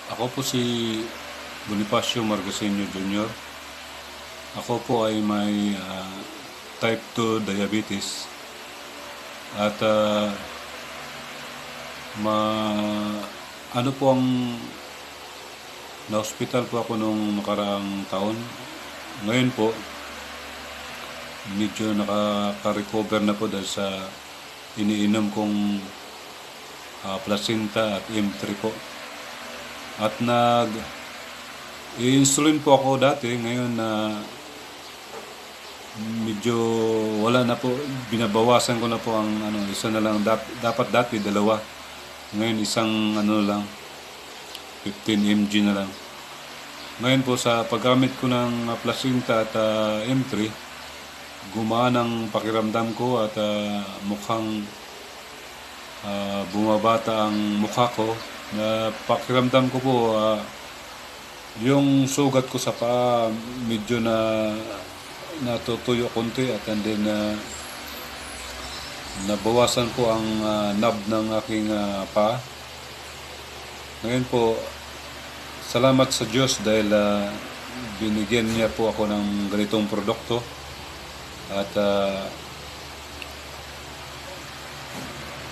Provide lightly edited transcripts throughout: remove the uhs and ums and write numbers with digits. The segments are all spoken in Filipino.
Ako po si Bonifacio Margasenio Jr. Ako po ay may type 2 diabetes at ano po ang na-hospital po ako nung nakaraang taon. Ngayon po, medyo nakaka-recover na po dahil sa iniinom kong placenta at M3 po. At i-insulin po ako dati, ngayon na medyo wala na po, binabawasan ko na po ang isa na lang, dapat dati dalawa. Ngayon isang lang, 15 mg na lang. Ngayon po sa paggamit ko ng placenta at M3, gumaan ang pakiramdam ko at mukhang bumabata ang mukha ko. Na pakiramdam ko po yung sugat ko sa paa medyo natutuyo konti at then nabawasan po ang knob ng aking paa. Ngayon po, salamat sa Diyos dahil binigyan niya po ako ng ganitong produkto at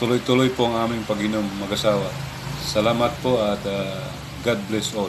tuloy-tuloy po ang aming pag-inom mag-asawa. Salamat po at God bless all.